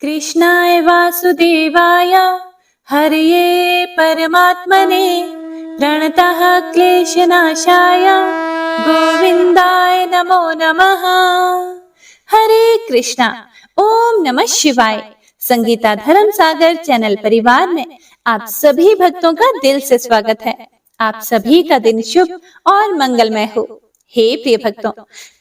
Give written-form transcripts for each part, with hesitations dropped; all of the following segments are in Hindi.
कृष्णाय वासुदेवाय हरये परमात्मने प्रणतः क्लेशनाशाय गोविंदाय नमो नमः। हरे कृष्णा। ओम नमः शिवाय। संगीता धर्म सागर चैनल परिवार में आप सभी भक्तों का दिल से स्वागत है। आप सभी का दिन शुभ और मंगलमय हो। हे प्रिय भक्तों,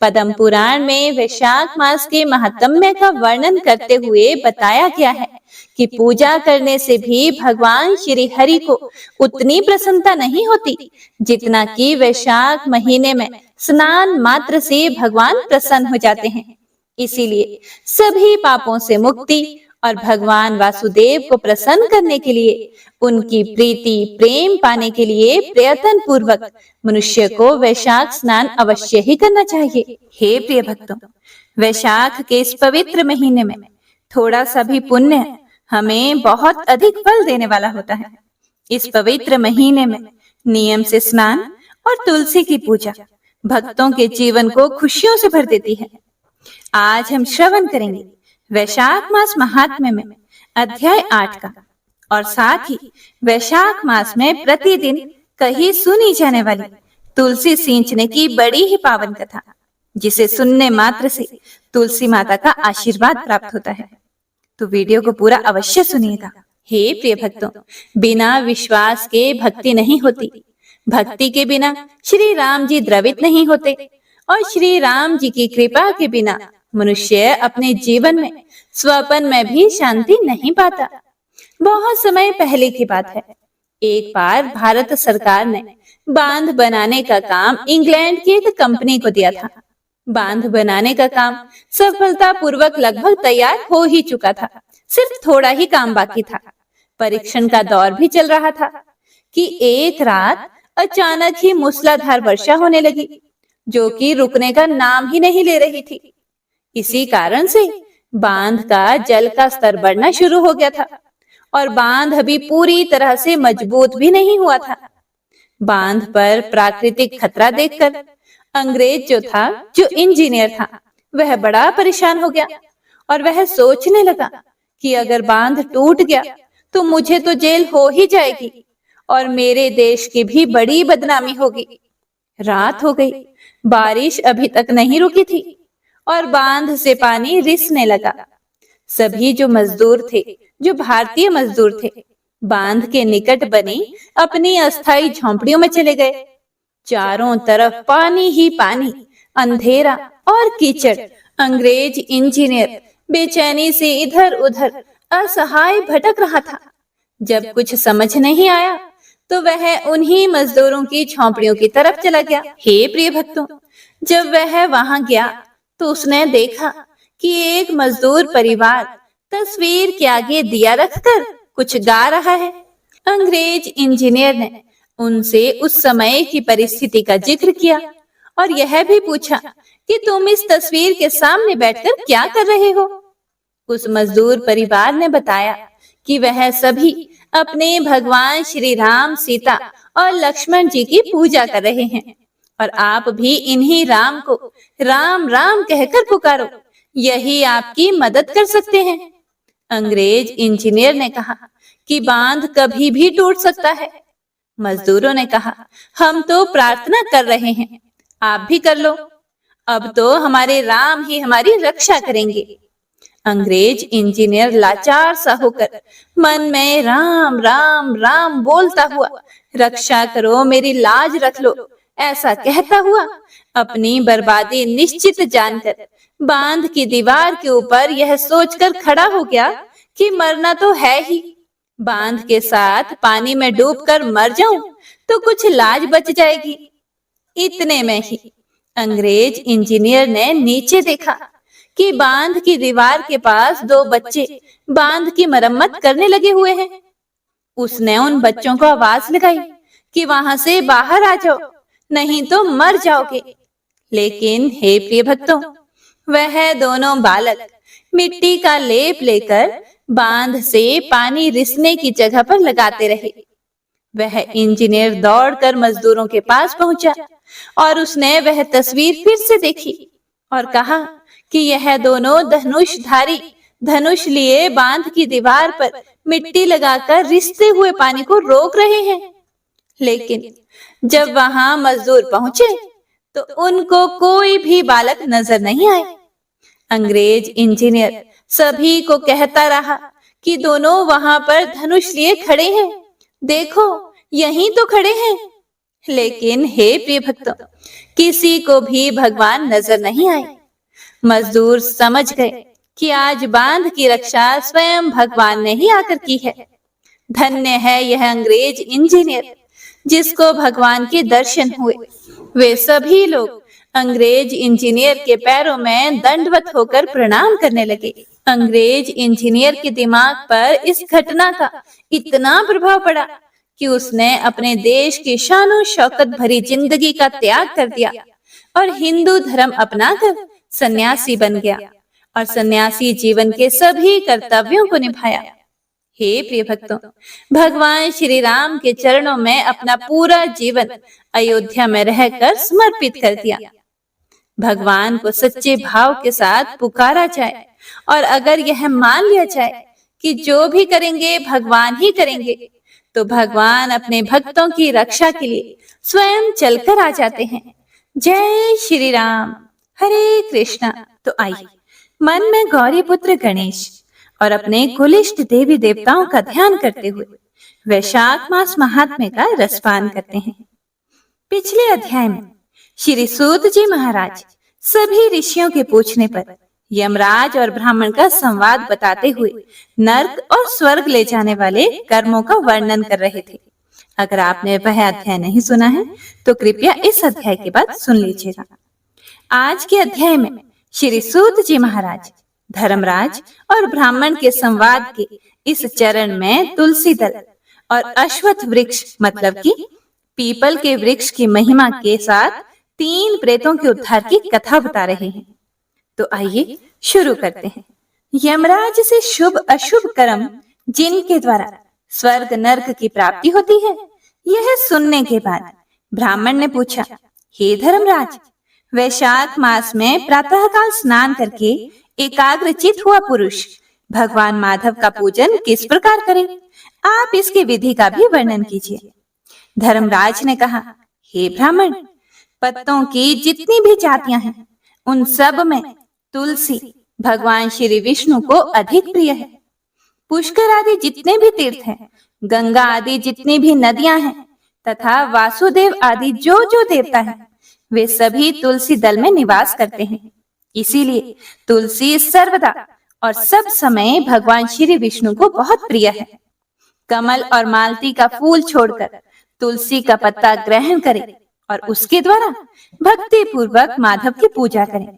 पद्म पुराण में वैशाख मास के महात्म्य का वर्णन करते हुए बताया गया है कि पूजा करने से भी भगवान श्री हरि को उतनी प्रसन्नता नहीं होती जितना कि वैशाख महीने में स्नान मात्र से भगवान प्रसन्न हो जाते हैं। इसीलिए सभी पापों से मुक्ति और भगवान वासुदेव को प्रसन्न करने के लिए, उनकी प्रीति प्रेम पाने के लिए प्रयत्न पूर्वक मनुष्य को वैशाख स्नान अवश्य ही करना चाहिए। हे प्रिय भक्तों, वैशाख के इस पवित्र महीने में थोड़ा सा भी पुण्य हमें बहुत अधिक फल देने वाला होता है। इस पवित्र महीने में नियम से स्नान और तुलसी की पूजा भक्तों के जीवन को खुशियों से भर देती है। आज हम श्रवण करेंगे वैशाख मास महात्म्य में अध्याय 8 का, और साथ ही वैशाख मास में प्रतिदिन कहीं सुनी जाने वाली तुलसी सींचने की बड़ी ही पावन कथा, जिसे सुनने मात्र से तुलसी माता का आशीर्वाद प्राप्त होता है। तो वीडियो को पूरा अवश्य सुनिएगा। हे प्रिय भक्तों, बिना विश्वास के भक्ति नहीं होती। भक्ति के बिना श्री राम जी द्रवित नहीं होते, और श्री राम जी की कृपा के बिना मनुष्य अपने जीवन में स्वपन में भी शांति नहीं पाता। बहुत समय पहले की बात है। एक बार भारत सरकार ने बांध बनाने का काम इंग्लैंड की एक कंपनी को दिया था। बांध बनाने का काम सफलतापूर्वक लगभग तैयार हो ही चुका था। सिर्फ थोड़ा ही काम बाकी था। परीक्षण का दौर भी चल रहा था कि एक रात अचानक ही मूसलाधार वर्षा होने लगी, जो कि रुकने का नाम ही नहीं ले रही थी। इसी कारण से बांध का जल का स्तर बढ़ना शुरू हो गया था, और बांध अभी पूरी तरह से मजबूत भी नहीं हुआ था। बांध पर प्राकृतिक खतरा देखकर अंग्रेज जो इंजीनियर था, वह बड़ा परेशान हो गया, और वह सोचने लगा कि अगर बांध टूट गया तो मुझे तो जेल हो ही जाएगी, और मेरे देश की भी बड़ी बदनामी होगी। रात हो गई, बारिश अभी तक नहीं रुकी थी, और बांध से पानी रिसने लगा। सभी जो मजदूर थे, जो भारतीय मजदूर थे, बांध के निकट बनी अपनी अस्थायी झोंपड़ियों में चले गए। चारों तरफ पानी ही पानी, अंधेरा और कीचड़। अंग्रेज इंजीनियर बेचैनी से इधर उधर असहाय भटक रहा था। जब कुछ समझ नहीं आया तो वह उन्हीं मजदूरों की झोंपड़ियों की तरफ चला गया। हे प्रिय भक्तों, जब वह वहां गया तो उसने देखा कि एक मजदूर परिवार तस्वीर के आगे दिया रखकर कुछ गा रहा है। अंग्रेज इंजीनियर ने उनसे उस समय की परिस्थिति का जिक्र किया, और यह भी पूछा कि तुम इस तस्वीर के सामने बैठकर क्या कर रहे हो। उस मजदूर परिवार ने बताया कि वह सभी अपने भगवान श्री राम, सीता और लक्ष्मण जी की पूजा कर रहे हैं, और आप भी इन्हीं राम को राम राम कहकर पुकारो, यही आपकी मदद कर सकते हैं। अंग्रेज इंजीनियर ने कहा कि बांध कभी भी टूट सकता है। मजदूरों ने कहा, हम तो प्रार्थना कर रहे हैं, आप भी कर लो, अब तो हमारे राम ही हमारी रक्षा करेंगे। अंग्रेज इंजीनियर लाचार सा होकर मन में राम राम राम बोलता हुआ, रक्षा करो, मेरी लाज रख लो, ऐसा कहता हुआ अपनी बर्बादी निश्चित जानकर बांध की दीवार के ऊपर यह सोचकर खड़ा हो गया कि मरना तो है ही। बांध के साथ पानी में डूबकर मर जाऊं तो कुछ लाज बच जाएगी। इतने में ही अंग्रेज इंजीनियर ने नीचे देखा कि बांध की दीवार के पास दो बच्चे बांध की मरम्मत करने लगे हुए हैं। उसने उन बच्चों को आवाज लगाई कि वहां से बाहर आ जाओ, नहीं तो मर जाओगे। लेकिन हे प्रिय भक्तों, वह दोनों बालक मिट्टी का लेप लेकर बांध से पानी रिसने की जगह पर लगाते रहे। वह इंजीनियर दौड़कर मजदूरों के पास पहुंचा और उसने वह तस्वीर फिर से देखी और कहा कि यह दोनों धनुषधारी धनुष लिए बांध की दीवार पर मिट्टी लगाकर रिसते हुए पानी को रोक रहे हैं। लेकिन जब वहां मजदूर पहुंचे तो उनको कोई भी बालक नजर नहीं आए। अंग्रेज इंजीनियर सभी को कहता रहा कि दोनों वहां पर धनुष लिए खड़े हैं, देखो यहीं तो खड़े हैं। लेकिन हे प्रिय भक्तों, किसी को भी भगवान नजर नहीं आए। मजदूर समझ गए कि आज बांध की रक्षा स्वयं भगवान ने ही आकर की है। धन्य है यह अंग्रेज इंजीनियर जिसको भगवान के दर्शन हुए। वे सभी लोग अंग्रेज इंजीनियर के पैरों में दंडवत होकर प्रणाम करने लगे। अंग्रेज इंजीनियर के दिमाग पर इस घटना का इतना प्रभाव पड़ा कि उसने अपने देश की शानो शौकत भरी जिंदगी का त्याग कर दिया और हिंदू धर्म अपनाकर सन्यासी बन गया और सन्यासी जीवन के सभी कर्तव्यों को निभाया। हे प्रिय भक्तों, भगवान श्री राम के चरणों में अपना पूरा जीवन अयोध्या में रहकर समर्पित कर दिया। भगवान को सच्चे भाव के साथ पुकारा जाए और अगर यह मान लिया जाए कि जो भी करेंगे भगवान ही करेंगे, तो भगवान अपने भक्तों की रक्षा के लिए स्वयं चलकर आ जाते हैं। जय श्री राम, हरे कृष्णा। तो आइए मन में गौरी पुत्र गणेश और अपने कुलिष्ट देवी देवताओं का ध्यान करते हुए वैशाख मास महात्म्य का रसपान करते हैं। पिछले अध्याय में श्री सूत जी महाराज सभी ऋषियों के पूछने पर यमराज और ब्राह्मण का संवाद बताते हुए नर्क और स्वर्ग ले जाने वाले कर्मों का वर्णन कर रहे थे। अगर आपने वह अध्याय नहीं सुना है तो कृपया इस अध्याय के बाद सुन लीजिएगा। आज के अध्याय में श्री सूत जी महाराज धर्मराज और ब्राह्मण के संवाद के इस चरण में तुलसी दल और अश्वत्थ वृक्ष मतलब कि पीपल के वृक्ष की महिमा के साथ 3 प्रेतों के उद्धार की कथा बता रहे हैं। तो आइए शुरू करते हैं। यमराज से शुभ अशुभ कर्म जिनके द्वारा स्वर्ग नर्क की प्राप्ति होती है, यह सुनने के बाद ब्राह्मण ने पूछा, हे धर्मराज, वैशाख मास में प्रातःकाल स्नान करके एकाग्रचित हुआ पुरुष भगवान माधव का पूजन किस प्रकार करे? आप इसकी विधि का भी वर्णन कीजिए। धर्मराज ने कहा, हे ब्राह्मण, पत्तों की जितनी भी जातियां हैं उन सब में तुलसी भगवान श्री विष्णु को अधिक प्रिय है। पुष्कर आदि जितने भी तीर्थ हैं, गंगा आदि जितनी भी नदियां हैं तथा वासुदेव आदि जो जो देवता हैं, वे सभी तुलसी दल में निवास करते हैं। इसीलिए तुलसी सर्वदा और सब समय भगवान श्री विष्णु को बहुत प्रिय है। कमल और मालती का फूल छोड़कर तुलसी का पत्ता ग्रहण करें और उसके द्वारा भक्ति पूर्वक माधव की पूजा करें।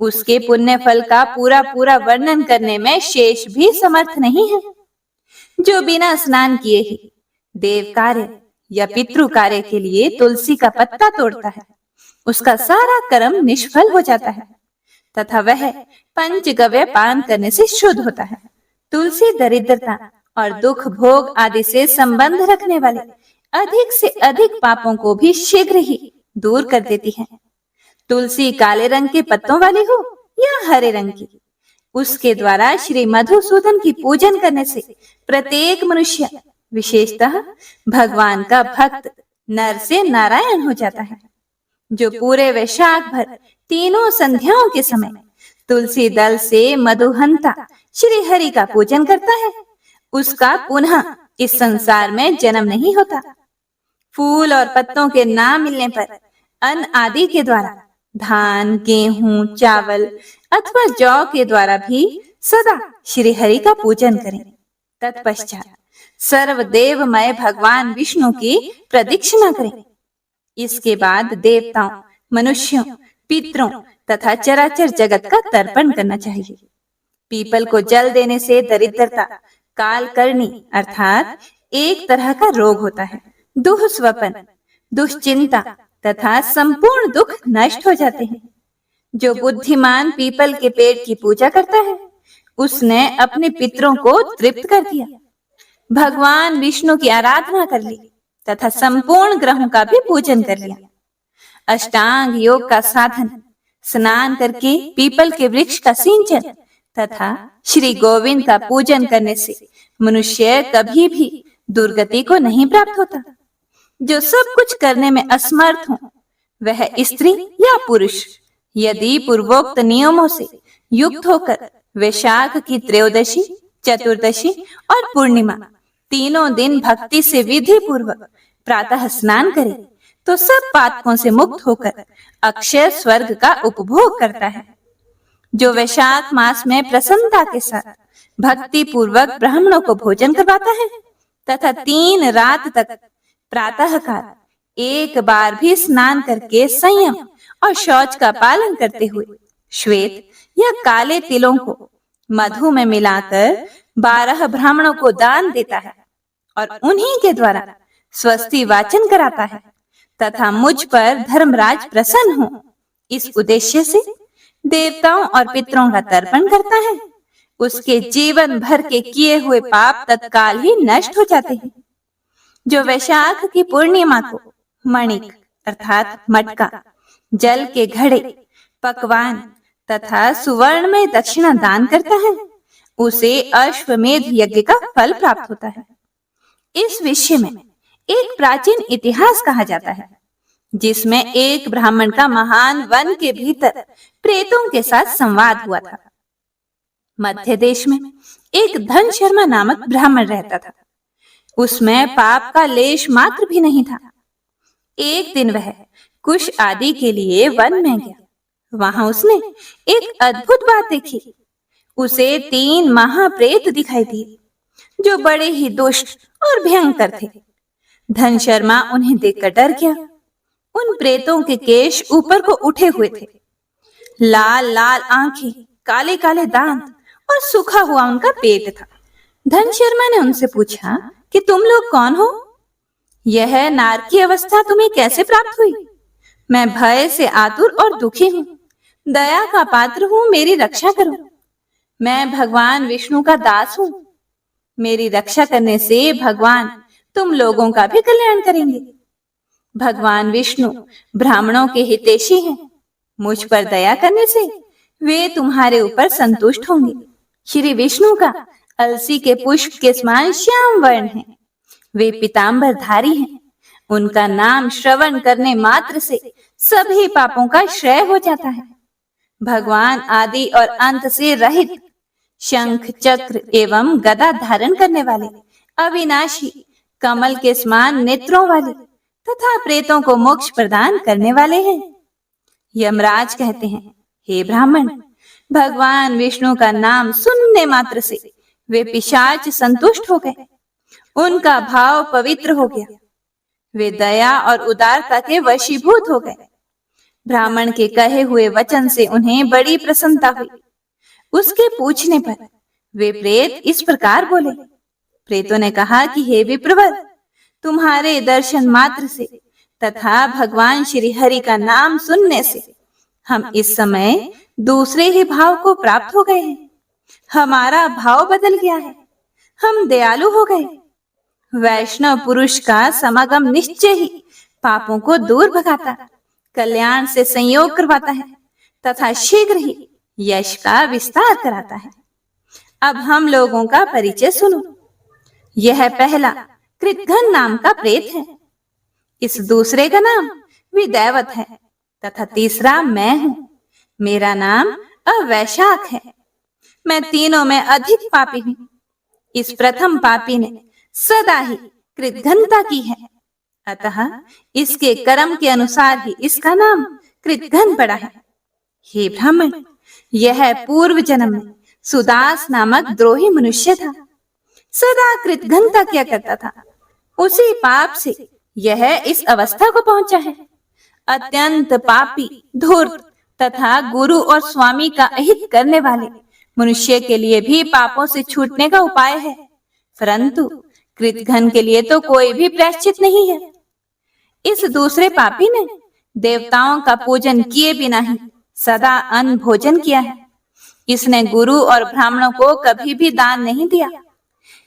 उसके पुण्य फल का पूरा पूरा वर्णन करने में शेष भी समर्थ नहीं है। जो बिना स्नान किए ही देव कार्य या पितृ कार्य के लिए तुलसी का पत्ता तोड़ता है, उसका सारा कर्म निष्फल हो जाता है तथा वह पंचगव्य पान करने से शुद्ध होता है। तुलसी दरिद्रता और दुख भोग आदि से संबंध रखने वाले अधिक से अधिक पापों को भी शीघ्र ही दूर कर देती है। तुलसी काले रंग के पत्तों वाली हो या हरे रंग की, उसके द्वारा श्री मधुसूदन की पूजन करने से प्रत्येक मनुष्य विशेषतः भगवान का भक्त नर से नारायण हो जाता है। जो पूरे वैशाख भर तीनों संध्याओं के समय तुलसी दल से मधुहंता श्री हरि का पूजन करता है, उसका पुनः इस संसार में जन्म नहीं होता। फूल और पत्तों के ना मिलने पर अन्न आदि के द्वारा धान, गेहूं, चावल अथवा जौ के द्वारा भी सदा श्री हरि का पूजन करें। तत्पश्चात सर्वदेवमय भगवान विष्णु की प्रदक्षिणा करें। इसके बाद देवताओं, मनुष्यों, पितरों तथा चराचर जगत का तर्पण करना चाहिए। पीपल को जल देने से दरिद्रता, काल करनी अर्थात एक तरह का रोग होता है, दुःस्वपन, दुश्चिंता तथा संपूर्ण दुख नष्ट हो जाते हैं। जो बुद्धिमान पीपल के पेड़ की पूजा करता है, उसने अपने पितरों को तृप्त कर दिया, भगवान विष्णु की आराधना कर ली तथा संपूर्ण ग्रहों का भी पूजन कर लिया। अष्टांग योग का साधन, स्नान करके पीपल के वृक्ष का सिंचन, तथा श्री गोविंद का पूजन करने से मनुष्य कभी भी दुर्गति को नहीं प्राप्त होता। जो सब कुछ करने में असमर्थ हो, वह स्त्री या पुरुष, यदि पूर्वोक्त नियमों से युक्त होकर वैशाख की त्रयोदशी, चतुर्दशी और पूर्णिमा तीनों दिन भक्ति से विधि पूर्वक प्रातः स्नान करे, तो सब पातकों से मुक्त होकर अक्षय स्वर्ग का उपभोग करता है। जो वैशाख मास में प्रसन्नता के साथ भक्ति पूर्वक ब्राह्मणों को भोजन करवाता है तथा 3 रात तक प्रातः काल एक बार भी स्नान करके संयम और शौच का पालन करते हुए श्वेत या काले तिलों को मधु में मिलाकर 12 ब्राह्मणों को दान देता है और उन्हीं के द्वारा स्वस्ति वाचन कराता है तथा मुझ पर धर्मराज प्रसन्न हो, इस उद्देश्य से देवताओं और पितरों का तर्पण करता है, उसके जीवन भर के किए हुए पाप तत्काल ही नष्ट हो जाते हैं। जो वैशाख की पूर्णिमा को मणिक अर्थात मटका, जल के घड़े, पकवान तथा सुवर्ण में दक्षिणा दान करता है, उसे अश्वमेध यज्ञ का फल प्राप्त होता है। इस विषय में एक प्राचीन इतिहास कहा जाता है, जिसमें एक ब्राह्मण का महान वन के भीतर प्रेतों के साथ संवाद हुआ था। मध्य देश में एक धन शर्मा नामक ब्राह्मण रहता था। उसमें पाप का लेश मात्र भी नहीं था। एक दिन वह कुश आदि के लिए वन में गया। वहां उसने एक अद्भुत बात देखी। उसे 3 महाप्रेत दिखाई दिए, जो बड़े ही दुष्ट और भयंकर थे। धन शर्मा उन्हें देखकर डर गया। उन प्रेतों के केश ऊपर को उठे हुए थे, लाल लाल आंखें, काले काले दांत और सूखा हुआ उनका पेट था। धन शर्मा ने उनसे पूछा कि तुम लोग कौन हो? यह नार की अवस्था तुम्हें कैसे प्राप्त हुई? मैं भय से आतुर और दुखी हूँ, दया का पात्र हूँ, मेरी रक्षा करो। मैं भगवान विष्णु का दास हूँ, मेरी रक्षा करने से भगवान तुम लोगों का भी कल्याण करेंगे। भगवान विष्णु ब्राह्मणों के हितैषी हैं, मुझ पर दया करने से वे तुम्हारे ऊपर संतुष्ट होंगे। श्री विष्णु का अलसी के पुष्प के समान श्याम वर्ण है, वे पीतांबर धारी हैं। उनका नाम श्रवण करने मात्र से सभी पापों का क्षय हो जाता है। भगवान आदि और अंत से रहित, शंख चक्र एवं गदा धारण करने वाले, अविनाशी, कमल के समान नेत्रों वाले तथा प्रेतों को मोक्ष प्रदान करने वाले हैं। यमराज कहते हैं, हे ब्राह्मण, भगवान विष्णु का नाम सुनने मात्र से वे पिशाच संतुष्ट हो गए। उनका भाव पवित्र हो गया। वे दया और उदारता के वशीभूत हो गए। ब्राह्मण के कहे हुए वचन से उन्हें बड़ी प्रसन्नता हुई। उसके पूछने पर वे प्रेत इस प्रकार बोले। प्रेतों ने कहा कि हे विप्रवर, तुम्हारे दर्शन मात्र से तथा भगवान श्री हरि का नाम सुनने से हम इस समय दूसरे ही भाव को प्राप्त हो गए हैं। हमारा भाव बदल गया है, हम दयालु हो गए। वैष्णव पुरुष का समागम निश्चय ही पापों को दूर भगाता, कल्याण से संयोग करवाता है तथा शीघ्र ही यश का विस्तार कराता है। अब हम लोगों का परिचय सुनो। यह पहला कृतघ्न नाम का प्रेत है, इस दूसरे का नाम विदैवत है तथा तीसरा मैं हूँ, मेरा नाम अवैशाख है। मैं तीनों में अधिक पापी हूँ। इस प्रथम पापी ने सदा ही कृतघ्नता की है, अतः इसके कर्म के अनुसार ही इसका नाम कृतघ्न पड़ा है। हे ब्राह्मण, यह पूर्व जन्म में सुदास नामक द्रोही मनुष्य था, सदा कृतघ्नता किया करता था। उसी पाप से यह इस अवस्था को पहुंचा है। अत्यंत पापी, धूर्त तथा गुरु और स्वामी का अहित करने वाले मनुष्य के लिए भी पापों से छूटने का उपाय है, परंतु कृतघ्न के लिए तो कोई भी प्रायश्चित नहीं है। इस दूसरे पापी ने देवताओं का पूजन किए बिना ही सदा अन्न भोजन किया है। इसने गुरु और ब्राह्मणों को कभी भी दान नहीं दिया,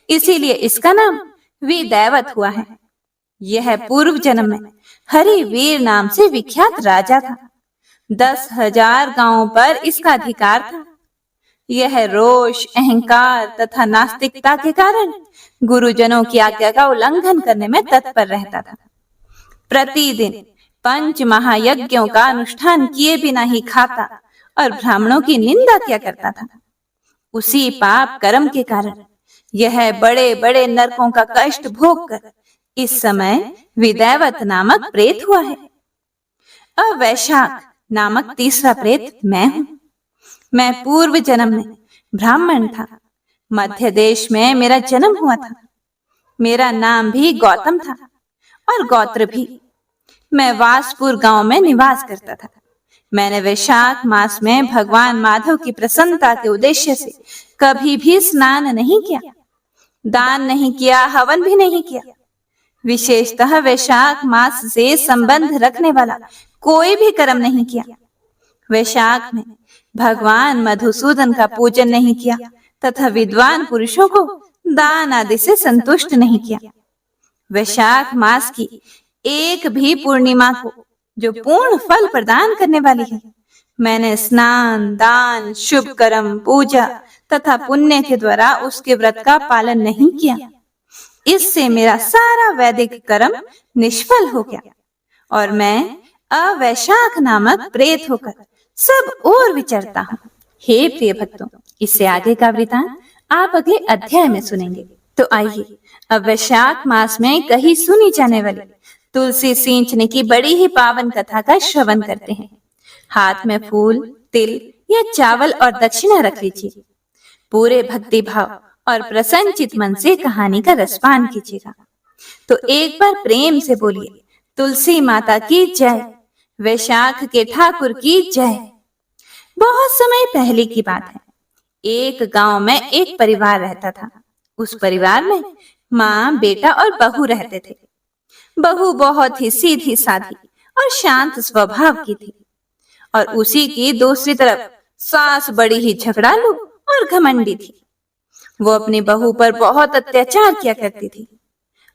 इसीलिए इसका नाम विदैवत हुआ है। यह पूर्व जन्म में हरिवीर नाम से विख्यात राजा था। 10,000 गांवों पर इसका अधिकार था। यह रोष, अहंकार तथा नास्तिकता के कारण गुरुजनों की आज्ञा का उल्लंघन करने में तत्पर रहता था। प्रतिदिन 5 महायज्ञों का अनुष्ठान किए बिना ही खाता और ब्राह्मणों की निंदा किया करता था। उसी पाप कर्म के कारण यह बड़े बड़े नरकों का कष्ट भोग कर इस समय विदैवत नामक प्रेत हुआ है। अवैशाख नामक तीसरा प्रेत मैं हूँ। मैं पूर्व जन्म में ब्राह्मण था। मध्य देश में मेरा जन्म हुआ था। मेरा नाम भी गौतम था और गोत्र भी। मैं वासपुर गांव में निवास करता था। मैंने वैशाख मास में भगवान माधव की प्रसन्नता के उद्देश्य से कभी भी स्नान नहीं किया, दान नहीं किया, हवन भी नहीं किया। विशेषतः वैशाख मास से संबंध रखने वाला कोई भी कर्म नहीं किया। वैशाख में भगवान मधुसूदन का पूजन नहीं किया तथा विद्वान पुरुषों को दान आदि से संतुष्ट नहीं किया। वैशाख मास की एक भी पूर्णिमा को, जो पूर्ण फल प्रदान करने वाली है, मैंने स्नान, दान, शुभ कर्म, पूजा तथा पुण्य के द्वारा उसके व्रत का पालन नहीं किया। इससे मेरा सारा वैदिक कर्म निष्फल हो गया और मैं अवैशाख नामक प्रेत होकर सब और विचरता हूँ। हे प्रिय भक्तों, इससे आगे का वृतांत आप अगले अध्याय में सुनेंगे। तो आइए अब वैशाख मास में कहीं सुनी जाने वाली तुलसी सींचने की बड़ी ही पावन कथा का श्रवण करते हैं। हाथ में फूल, तिल या चावल और दक्षिणा रख लीजिए। पूरे भक्ति भाव और प्रसन्नचित मन से कहानी का रसपान कीजिएगा। तो एक बार प्रेम से बोलिए, तुलसी माता की जय, वैशाख के ठाकुर की जय। बहुत समय पहले की बात है। एक गांव में एक परिवार रहता था। उस परिवार में माँ, बेटा और बहू रहते थे। बहू बहुत ही सीधी साधी और शांत स्वभाव की थी और उसी की दूसरी तरफ सास बड़ी ही झगड़ालू और घमंडी थी। वो अपनी बहू पर बहुत अत्याचार किया करती थी।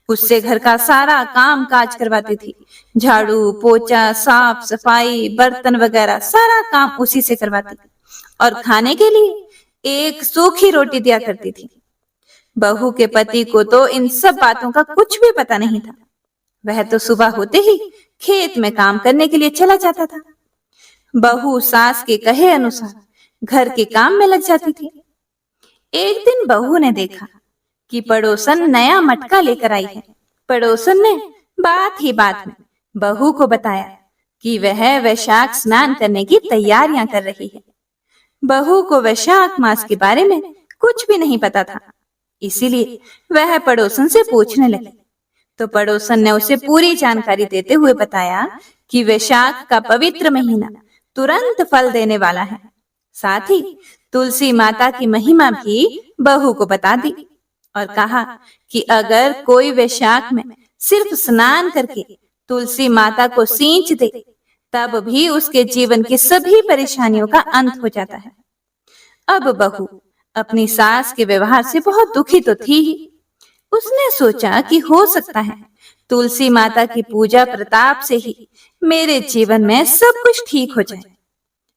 उससे घर का सारा काम काज करवाती थी। झाड़ू, पोछा, साफ सफाई, बर्तन वगैरह सारा काम उसी से करवाती और खाने के लिए एक सूखी रोटी दिया करती थी। बहू के पति को तो इन सब बातों का कुछ भी पता नहीं था। वह तो सुबह होते ही खेत में काम करने के लिए चला जाता था। बहू सास के कहे अनुसार घर के काम में लग जाती थी। एक दिन बहू ने देखा कि पड़ोसन नया मटका लेकर आई है। पड़ोसन ने बात ही बात में बहू को बताया कि वह वैशाख स्नान करने की तैयारियां कर रही है। बहू को वैशाख मास के बारे में कुछ भी नहीं पता था, इसीलिए वह पड़ोसन से पूछने लगी। तो पड़ोसन ने उसे पूरी जानकारी देते हुए बताया कि वैशाख का पवित्र महीना तुरंत फल देने वाला है। साथ ही तुलसी माता की महिमा भी बहू को बता दी और कहा कि अगर कोई वैशाख में सिर्फ स्नान करके तुलसी माता को सींच दे, तब भी उसके जीवन की सभी परेशानियों का अंत हो जाता है। अब बहू अपनी सास के व्यवहार से बहुत दुखी तो थी ही। उसने सोचा कि हो सकता है तुलसी माता की पूजा प्रताप से ही मेरे जीवन में सब कुछ ठीक हो जाए।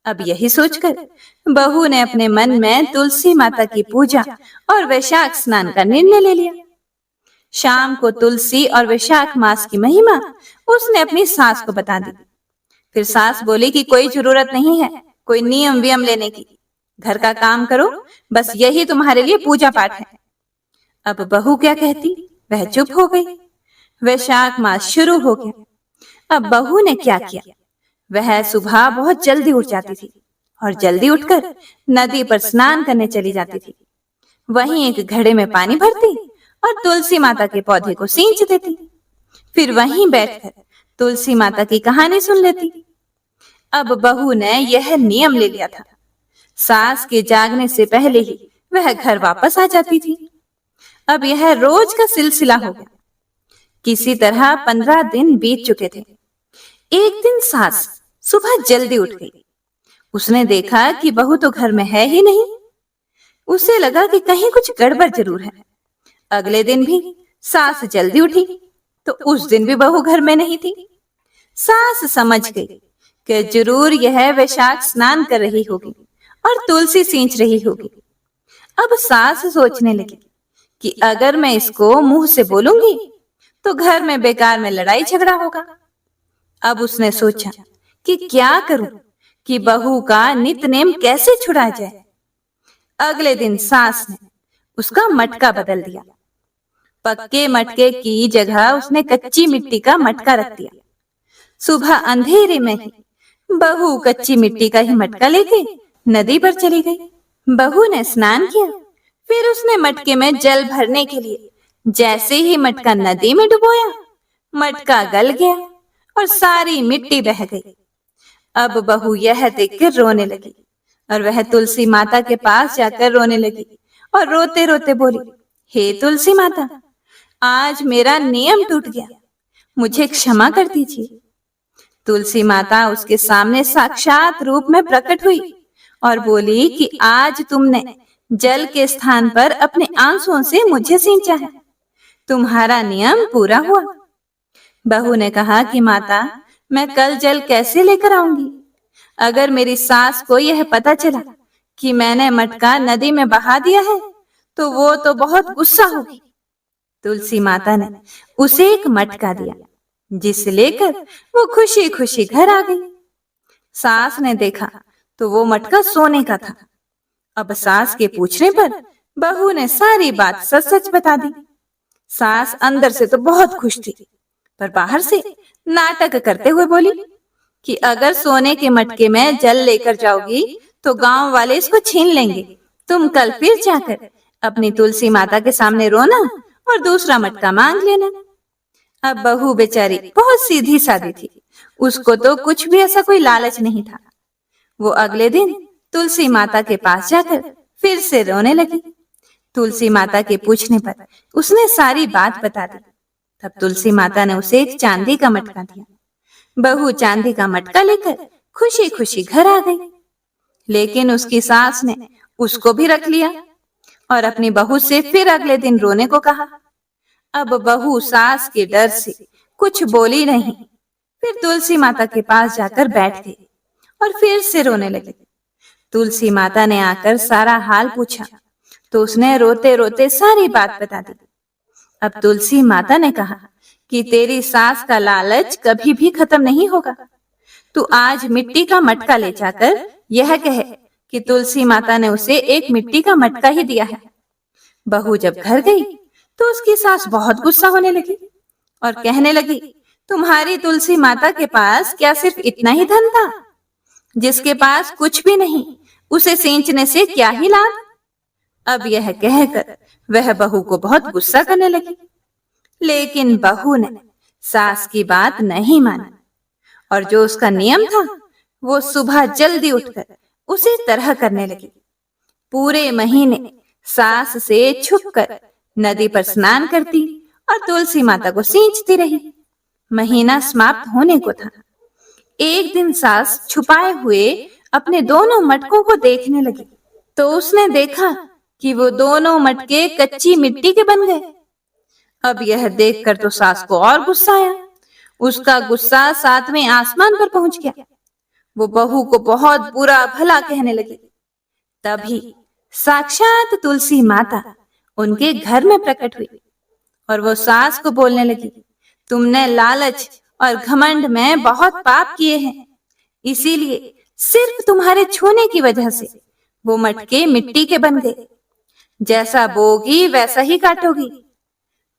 अब यही सोचकर बहू ने अपने मन में तुलसी माता की पूजा और वैशाख स्नान का निर्णय ले लिया। शाम को तुलसी और वैशाख मास की महिमा उसने अपनी सास को बता दी। फिर सास बोली कि कोई जरूरत नहीं है कोई नियम वियम लेने की, घर का काम करो, बस यही तुम्हारे लिए पूजा पाठ है। अब बहू क्या कहती, वह चुप हो गई। वैशाख मास शुरू हो गया। अब बहू ने क्या किया, वह सुबह बहुत जल्दी उठ जाती थी और जल्दी उठकर नदी पर स्नान करने चली जाती थी। वहीं एक घड़े में पानी भरती और तुलसी माता के पौधे को सींच देती। फिर वहीं बैठकर तुलसी माता की कहानी सुन लेती। अब बहू ने यह नियम ले लिया था, सास के जागने से पहले ही वह घर वापस आ जाती थी। अब यह रोज का सिलसिला हो गया। किसी तरह 15 दिन बीत चुके थे। एक दिन सास सुबह जल्दी उठ गई। उसने देखा कि बहू तो घर में है ही नहीं। उसे लगा कि कहीं कुछ गड़बड़ जरूर है। अगले दिन भी सास जल्दी उठी तो उस दिन भी बहू घर में नहीं थी। सास समझ गई कि जरूर यह वैशाख स्नान कर रही होगी और तुलसी सींच रही होगी। अब सास सोचने लगी कि अगर मैं इसको मुंह से बोलूंगी तो घर में बेकार में लड़ाई झगड़ा होगा। अब उसने सोचा कि क्या करूं कि बहू का नित्यनेम कैसे छुड़ा जाए। अगले दिन सास ने उसका मटका बदल दिया। पक्के मटके की जगह उसने कच्ची मिट्टी का मटका रख दिया। सुबह अंधेरे में ही बहू कच्ची मिट्टी का ही मटका लेके नदी पर चली गई। बहू ने स्नान किया, फिर उसने मटके में जल भरने के लिए जैसे ही मटका नदी में डुबोया, मटका गल गया और सारी मिट्टी बह गई। अब बहू यह देखकर रोने लगी और वह तुलसी माता के पास जाकर रोने लगी और रोते रोते बोली, हे तुलसी माता, आज मेरा नियम टूट गया, मुझे क्षमा कर दीजिए। तुलसी माता उसके सामने साक्षात रूप में प्रकट हुई और बोली कि आज तुमने जल के स्थान पर अपने आंसुओं से मुझे सींचा है, तुम्हारा नियम पूरा हुआ। बहू ने कहा कि माता, मैं कल जल कैसे लेकर आऊंगी? अगर मेरी सास को यह पता चला कि मैंने मटका नदी में बहा दिया है तो वो तो बहुत गुस्सा होगी। तुलसी माता ने उसे एक मटका दिया, जिसे लेकर वो खुशी खुशी घर आ गई। सास ने देखा तो वो मटका सोने का था। अब सास के पूछने पर बहू ने सारी बात सच सच बता दी। सास अंदर से तो बहुत खुश थी, पर बाहर से नाटक करते हुए बोली कि अगर सोने के मटके में जल लेकर जाओगी तो गांव वाले इसको छीन लेंगे। तुम कल फिर जाकर अपनी तुलसी माता के सामने रोना और दूसरा मटका मांग लेना। अब बहू बेचारी बहुत सीधी सादी थी, उसको तो कुछ भी ऐसा कोई लालच नहीं था। वो अगले दिन तुलसी माता के पास जाकर फिर से रोने लगी। तुलसी माता के पूछने पर उसने सारी बात बता दी। तब तुलसी माता ने उसे एक चांदी का मटका दिया। बहू चांदी का मटका लेकर खुशी खुशी घर आ गई, लेकिन उसकी सास ने उसको भी रख लिया और अपनी बहू से फिर अगले दिन रोने को कहा। अब बहू सास के डर से कुछ बोली नहीं, फिर तुलसी माता के पास जाकर बैठ गई और फिर से रोने लगी। तुलसी माता ने आकर सारा हाल पूछा तो उसने रोते रोते सारी बात बता दी। अब तुलसी माता ने कहा कि तेरी सास का लालच कभी भी खत्म नहीं होगा। तू आज मिट्टी का मटका ले जाकर यह कहे कि तुलसी माता ने उसे एक मिट्टी का मटका ही दिया है। बहू जब घर गई तो उसकी सास बहुत गुस्सा होने लगी और कहने लगी, तुम्हारी तुलसी माता के पास क्या सिर्फ इतना ही धन था? जिसके पास कुछ भी नहीं, उसे सींचने से क्या ही लाभ? अब यह कहकर वह बहू को बहुत गुस्सा करने लगी, लेकिन बहू ने सास की बात नहीं मानी और जो उसका नियम था वो सुबह जल्दी उठकर उसी तरह करने लगी। पूरे महीने सास से छुपकर नदी पर स्नान करती और तुलसी माता को सींचती रही। महीना समाप्त होने को था। एक दिन सास छुपाए हुए अपने दोनों मटकों को देखने लगी तो उसने देखा कि वो दोनों मटके कच्ची मिट्टी के बन गए। अब यह देखकर तो सास को और गुस्सा आया। उसका गुस्सा 7वें आसमान पर पहुंच गया। वो बहू को बहुत बुरा भला कहने लगी। तभी साक्षात तुलसी माता उनके घर में प्रकट हुई और वो सास को बोलने लगी, तुमने लालच और घमंड में बहुत पाप किए हैं, इसीलिए सिर्फ तुम्हारे छूने की वजह से वो मटके मिट्टी के बन गए। जैसा बोगी वैसा ही काटोगी।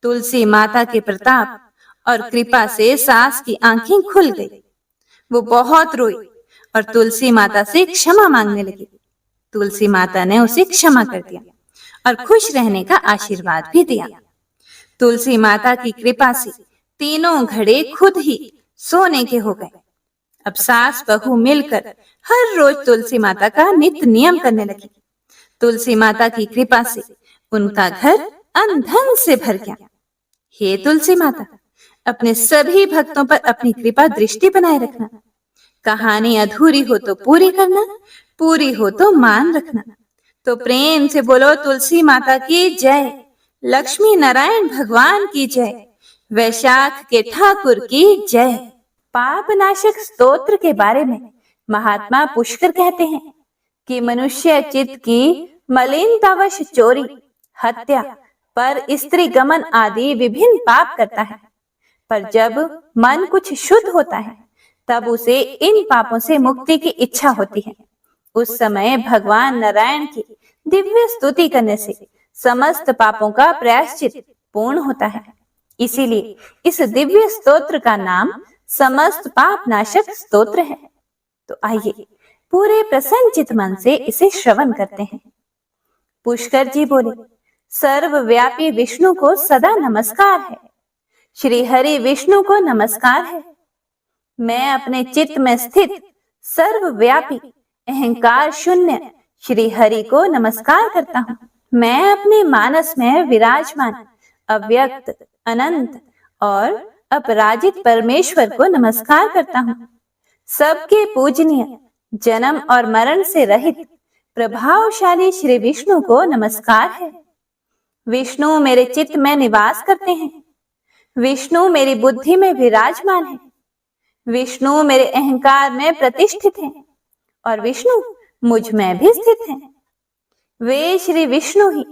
तुलसी माता के प्रताप और कृपा से सास की आंखें खुल गई। वो बहुत रोई और तुलसी माता से क्षमा मांगने लगी। तुलसी माता ने उसे क्षमा कर दिया और खुश रहने का आशीर्वाद भी दिया। तुलसी माता की कृपा से तीनों घड़े खुद ही सोने के हो गए। अब सास बहू मिलकर हर रोज तुलसी माता का नित्य नियम करने लगी। तुलसी माता की कृपा से उनका घर अन्न धन से भर गया। हे तुलसी माता, अपने सभी भक्तों पर अपनी कृपा दृष्टि बनाए रखना। कहानी अधूरी हो तो पूरी करना, पूरी हो तो मान रखना। तो प्रेम से बोलो तुलसी माता की जय, लक्ष्मी नारायण भगवान की जय, वैशाख के ठाकुर की जय। पाप नाशक स्तोत्र के बारे में महात्मा पुष्कर कहते हैं, कि मनुष्य चित्त की मलिनतावश चोरी, हत्या, पर स्त्री गमन आदि विभिन्न पाप करता है। पर जब मन कुछ शुद्ध होता है तब उसे इन पापों से मुक्ति की इच्छा होती है। उस समय भगवान नारायण की दिव्य स्तुति करने से समस्त पापों का प्रायश्चित पूर्ण होता है। इसीलिए इस दिव्य स्तोत्र का नाम समस्त पाप नाशक स्तोत्र है। तो आइए पूरे प्रसन्नचित मन से इसे श्रवण करते हैं। पुष्कर जी बोले, सर्वव्यापी विष्णु को सदा नमस्कार है। श्री हरि विष्णु को नमस्कार है। मैं अपने चित्त में स्थित सर्वव्यापी अहंकार शून्य श्री हरि को नमस्कार करता हूँ। मैं अपने मानस में विराजमान अव्यक्त, अनंत और अपराजित परमेश्वर को नमस्कार करता हूँ। सबके पूजनीय, जन्म और मरण से रहित प्रभावशाली श्री विष्णु को नमस्कार है। विष्णु मेरे चित्त में निवास करते हैं। विष्णु मेरी बुद्धि में विराजमान है। विष्णु मेरे अहंकार में प्रतिष्ठित हैं और विष्णु मुझ में भी स्थित हैं। वे श्री विष्णु ही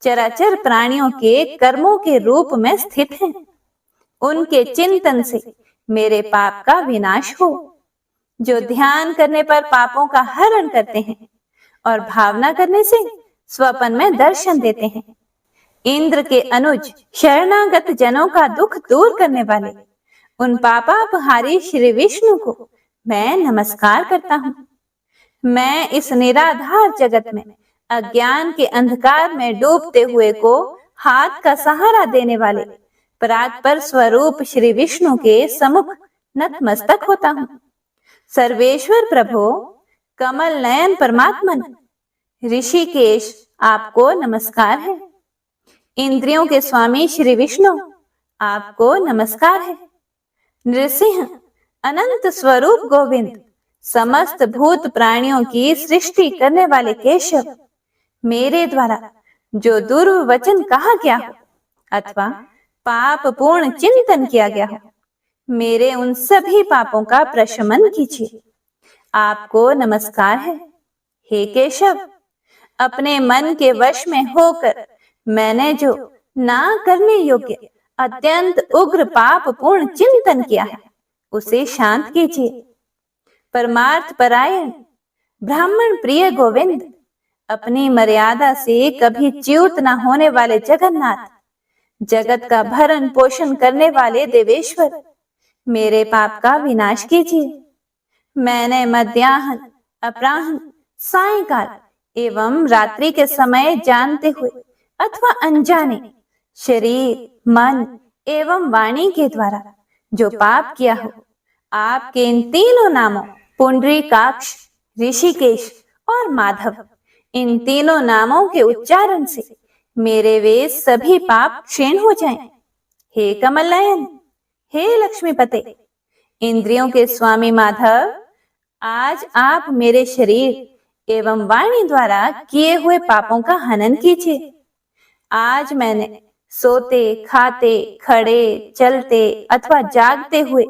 चराचर प्राणियों के कर्मों के रूप में स्थित हैं। उनके चिंतन से मेरे पाप का विनाश हो। जो ध्यान करने पर पापों का हरण करते हैं और भावना करने से स्वप्न में दर्शन देते हैं। इंद्र के अनुज शरणागत जनों का दुख दूर करने वाले उन पापापहारी श्री विष्णु को मैं नमस्कार करता हूँ। मैं इस निराधार जगत में अज्ञान के अंधकार में डूबते हुए को हाथ का सहारा देने वाले परात्पर स्वरूप श्री विष्णु के सम्मुख नतमस्तक होता हूँ। सर्वेश्वर प्रभो, कमल नयन परमात्मन, ऋषिकेश आपको नमस्कार है। इंद्रियों के स्वामी श्री विष्णु आपको नमस्कार है। नृसिंह, अनंत स्वरूप गोविंद, समस्त भूत प्राणियों की सृष्टि करने वाले केशव, मेरे द्वारा जो दुर्वचन कहा गया हो अथवा पाप पूर्ण चिंतन किया गया हो, मेरे उन सभी पापों का प्रशमन कीजिए। आपको नमस्कार है। हे केशव, अपने मन के वश में होकर मैंने जो ना करने योग्य अत्यंत उग्र पाप पूर्ण चिंतन किया है उसे शांत कीजिए। परमार्थ परायण ब्राह्मण प्रिय गोविंद, अपनी मर्यादा से कभी च्युत न होने वाले जगन्नाथ, जगत का भरण पोषण करने वाले देवेश्वर, मेरे पाप का विनाश कीजिए। मैंने मध्याह्न, अपराह्न, सायंकाल एवं रात्रि के समय जानते हुए अथवा अनजाने शरीर, मन एवं वाणी के द्वारा जो पाप किया हो, आपके इन तीनों नामों पुंडरीकाक्ष, ऋषिकेश और माधव, इन तीनों नामों के उच्चारण से मेरे वे सभी पाप क्षीण हो जाएं। हे कमल नयन, हे लक्ष्मीपते, इंद्रियों के स्वामी माधव, आज आप मेरे शरीर एवं वाणी द्वारा किए हुए पापों का हनन कीजिए। आज मैंने सोते, खाते, खड़े, चलते अथवा जागते हुए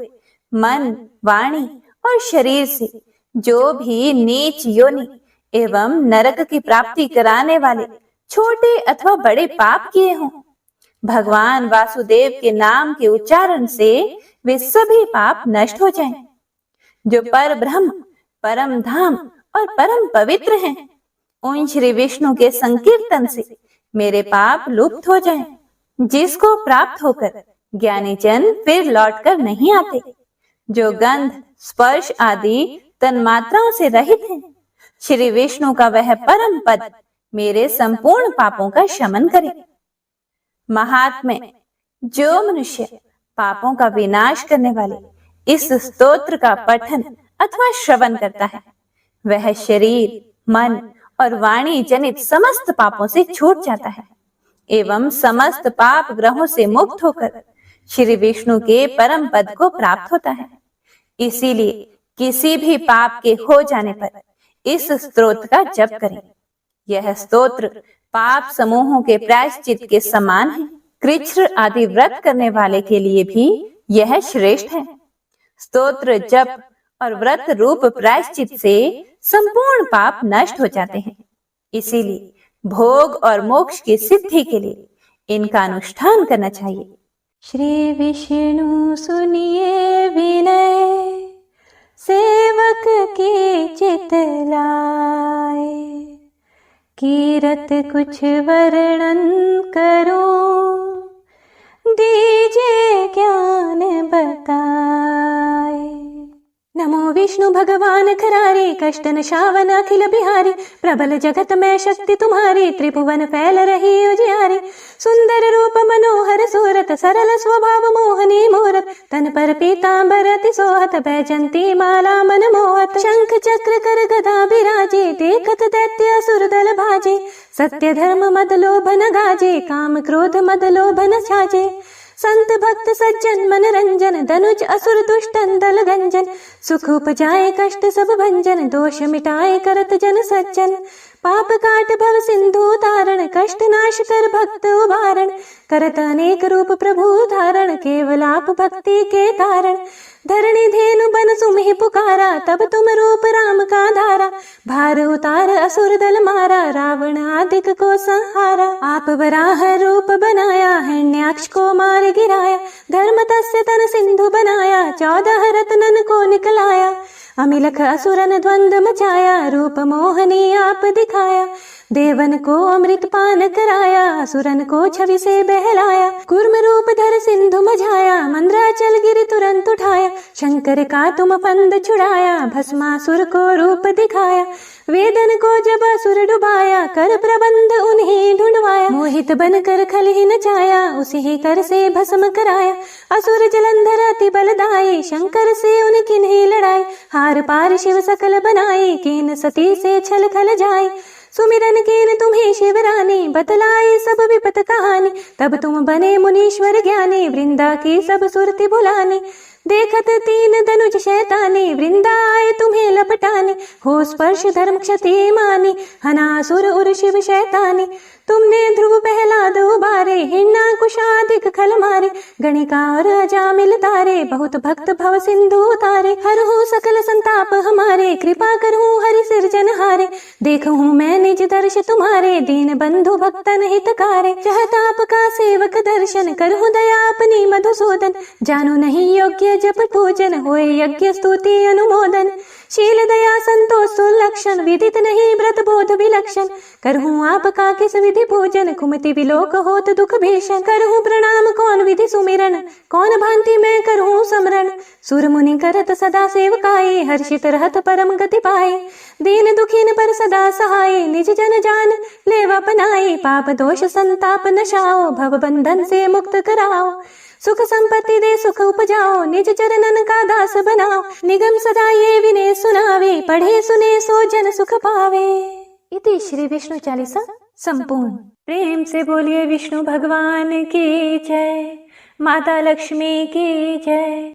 मन, वाणी और शरीर से जो भी नीच योनि एवं नरक की प्राप्ति कराने वाले छोटे अथवा बड़े पाप किए हों, भगवान वासुदेव के नाम के उच्चारण से वे सभी पाप नष्ट हो जाएं। जो पर ब्रह्म, परम धाम और परम पवित्र हैं, उन श्री विष्णु के संकीर्तन से मेरे पाप लुप्त हो जाएं। जिसको प्राप्त होकर ज्ञानी जन फिर लौटकर नहीं आते, जो गंध, स्पर्श आदि तन्मात्राओं से रहित हैं, श्री विष्णु का वह परम पद मेरे संपूर्ण पापों का शमन करे। महात्म्य, जो मनुष्य पापों का विनाश करने वाले इस स्तोत्र का पठन अथवा श्रवण करता है, वह शरीर, मन और वाणी जनित समस्त पापों से छूट जाता है एवं समस्त पाप ग्रहों से मुक्त होकर श्री विष्णु के परम पद को प्राप्त होता है। इसीलिए किसी भी पाप के हो जाने पर इस स्तोत्र का जप करें। यह स्तोत्र पाप समूहों के प्रायश्चित के समान है। कृच्छ्र आदि व्रत करने वाले के लिए भी यह श्रेष्ठ है। स्तोत्र, जप और व्रत रूप प्रायश्चित से संपूर्ण पाप नष्ट हो जाते हैं। इसीलिए भोग और मोक्ष की सिद्धि के लिए इनका अनुष्ठान करना चाहिए। श्री विष्णु सुनिए विनय, सेवक के चित लाए। कीरत कुछ वर्णन करो, दीजिए ज्ञान बताए। नमो विष्णु भगवान खरारे, कष्ट नशावन अखिल बिहारी। प्रबल जगत में शक्ति तुम्हारी, त्रिभुवन फैल रही उजियारी। सुंदर रूप मनोहर सूरत, सरल स्वभाव मोहनी मूरत। तन पर पीतांबर अति सोहत, बैजंती माला मन मोहत। शंख चक्र कर गदा बिराजे, देखत दैत्य असुर दल भाजे। सत्य धर्म मद लोभ न गाजे, काम क्रोध मद लोभ न छाजे। संत भक्त सज्जन मन रंजन, धनुज असुर दुष्टन दल गंजन। सुख उपजाए कष्ट सब भंजन, दोष मिटाए करत जन सज्जन। पाप काट भव सिंधु तारण, कष्ट नाश कर भक्त उबारण। करत अनेक रूप प्रभु धारण, केवल आप भक्ति के कारण। धरणी धेनु बन सुमहि पुकारा, तब तुम रूप राम का धारा। भार उतार असुर दल मारा, रावण आदिक को संहारा। आप वराह रूप बनाया, हिरण्याक्ष को मार गिराया। धर्म तस्य तन सिंधु बनाया, 14 रत्नन को निकलाया। अमिलख असुरन द्वंद मचाया, रूप मोहनी आप दिखाया। देवन को अमृत पान कराया, असुरन को छवि से बहलाया। कूर्म रूप धर सिंधु मझाया, मंद्राचल गिरि तुरंत उठाया। शंकर का तुम फंद छुड़ाया, भस्मासुर को रूप दिखाया। वेदन को जब असुर डुबाया, कर प्रबंध उन्हें ढूंढवाया। मोहित बन कर खल ही नचाया, उसी ही कर से भस्म कराया। असुर जलंधर अति बलदाई, शंकर से उनकी नहीं लड़ाई। हार पार शिव सकल बनाई, कीन सती से छल खल जाई। सुमिरन कीन तुम्हें शिवरानी, बतलाई सब विपत कहानी। तब तुम बने मुनीश्वर ज्ञानी, वृंदा की सब सुरति भुलानी। देखत 3 धनुज शैतानी, वृंदा आए तुम्हें लपटानी। हो स्पर्श धर्म क्षति मानी, हनासुर उर शिव शैतानी। तुमने ध्रुव प्रहलाद उबारे, हिरण्याकुशादिक खल मारे। गणिका और अजामिल तारे, बहुत भक्त भव सिंधु तारे। हरहु सकल संताप हमारे, कृपा करहूँ हरि सिरजनहारे। देखूँ मैं निज दर्श तुम्हारे, दीन बंधु भक्तन हितकारे। चाहता आपका सेवक दर्शन, करहूँ दया अपनी मधुसूदन। जानो नहीं योग्य जप पूजन, होए यज्ञ स्तुति अनुमोदन। शील दया संतोष सुलक्षण, विदित नहीं व्रत बोध विलक्षण। करहूँ आपका किस विधि पूजन, कुमति विलोक होत दुख भीषण। करहूँ प्रणाम कौन विधि सुमिरन, कौन भांति मैं करहूँ समरण। सुर मुनि करत सदा सेवकाई, हर्षित रहत परम गति पाए। दीन दुखीन पर सदा सहाय, निज जन जान लेव अपनाए। पाप दोष संताप नशाओ, भव बंधन से मुक्त कराओ। सुख संपत्ति दे सुख उपजाओ, निज चरणन का दास बनाओ। निगम सदा ये विनय सुनावे, पढ़े सुने सो जन सुख पावे। इति श्री विष्णु चालीसा संपूर्ण। प्रेम से बोलिए विष्णु भगवान की जय, माता लक्ष्मी की जय।